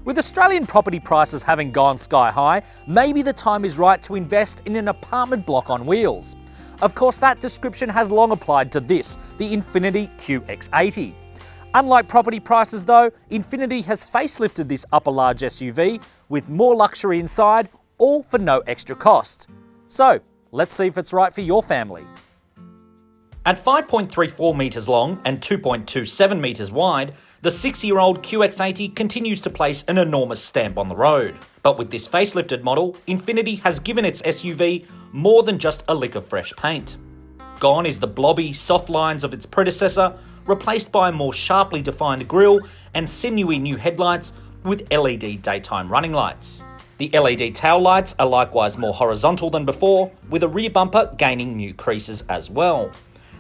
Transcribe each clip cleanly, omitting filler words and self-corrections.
With Australian property prices having gone sky high, maybe the time is right to invest in an apartment block on wheels. Of course, that description has long applied to this, the Infiniti QX80. Unlike property prices though, Infiniti has facelifted this upper large SUV with more luxury inside, all for no extra cost. So, let's see if it's right for your family. At 5.34 metres long and 2.27 metres wide, the 6-year-old QX80 continues to place an enormous stamp on the road. But with this facelifted model, Infiniti has given its SUV more than just a lick of fresh paint. Gone is the blobby, soft lines of its predecessor, replaced by a more sharply defined grille and sinewy new headlights with LED daytime running lights. The LED tail lights are likewise more horizontal than before, with a rear bumper gaining new creases as well.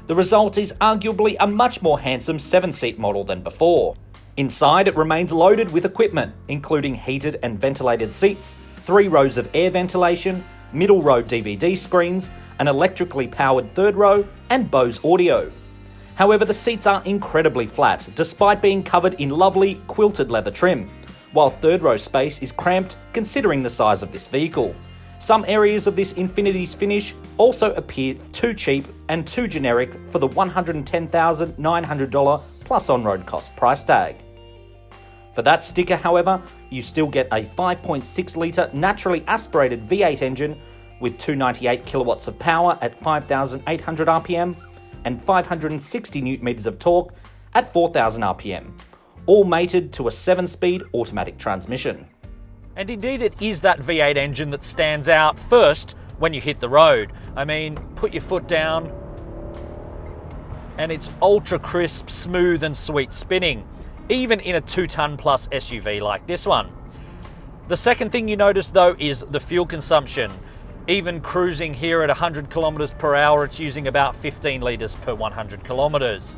The result is arguably a much more handsome 7-seat model than before. Inside, it remains loaded with equipment, including heated and ventilated seats, 3 rows of air ventilation, middle row DVD screens, an electrically powered third row, and Bose audio. However, the seats are incredibly flat, despite being covered in lovely quilted leather trim, while third row space is cramped considering the size of this vehicle. Some areas of this Infiniti's finish also appear too cheap and too generic for the $110,900 plus on-road cost price tag. For that sticker, however, you still get a 5.6 litre naturally aspirated V8 engine with 298 kilowatts of power at 5,800 RPM and 560 Nm of torque at 4,000 RPM, all mated to a 7-speed automatic transmission. And indeed it is that V8 engine that stands out first when you hit the road. I mean, put your foot down and it's ultra crisp, smooth and sweet spinning, even in a 2-ton plus SUV like this one. The second thing you notice though is the fuel consumption. Even cruising here at 100 kilometers per hour, it's using about 15 litres per 100 kilometers.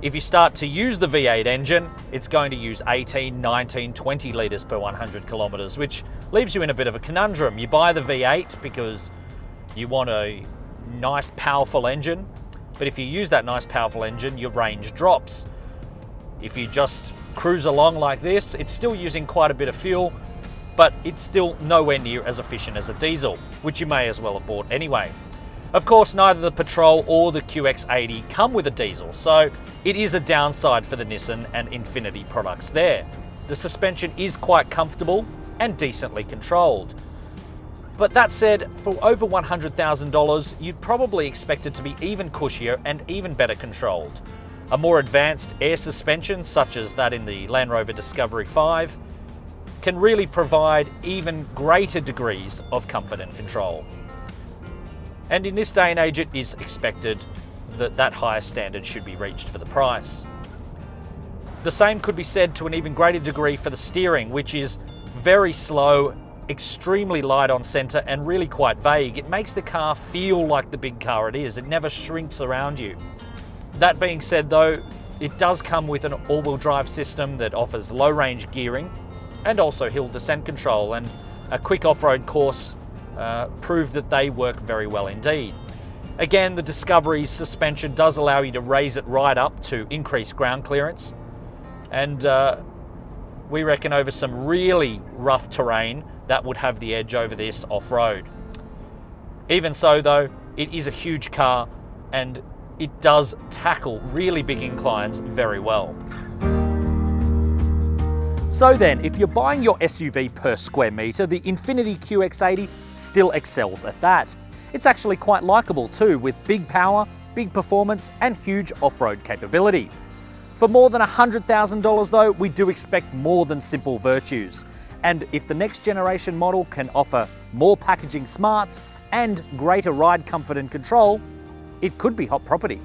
If you start to use the V8 engine, it's going to use 18, 19, 20 litres per 100 kilometres, which leaves you in a bit of a conundrum. You buy the V8 because you want a nice, powerful engine, but if you use that nice, powerful engine, your range drops. If you just cruise along like this, it's still using quite a bit of fuel, but it's still nowhere near as efficient as a diesel, which you may as well have bought anyway. Of course, neither the Patrol or the QX80 come with a diesel, so it is a downside for the Nissan and Infiniti products there. The suspension is quite comfortable and decently controlled. But that said, for over $100,000, you'd probably expect it to be even cushier and even better controlled. A more advanced air suspension, such as that in the Land Rover Discovery 5, can really provide even greater degrees of comfort and control. And in this day and age, it is expected that that higher standard should be reached for the price. The same could be said to an even greater degree for the steering, which is very slow, extremely light on center, and really quite vague. It makes the car feel like the big car it is. It never shrinks around you. That being said though, it does come with an all-wheel drive system that offers low-range gearing and also hill descent control, and a quick off-road course proved that they work very well indeed. Again, the Discovery's suspension does allow you to raise it right up to increase ground clearance, and we reckon over some really rough terrain that would have the edge over this off-road. Even so though, it is a huge car and it does tackle really big inclines very well. So then, if you're buying your SUV per square metre, the Infiniti QX80 still excels at that. It's actually quite likeable too, with big power, big performance and huge off-road capability. For more than $100,000 though, we do expect more than simple virtues. And if the next generation model can offer more packaging smarts and greater ride comfort and control, it could be hot property.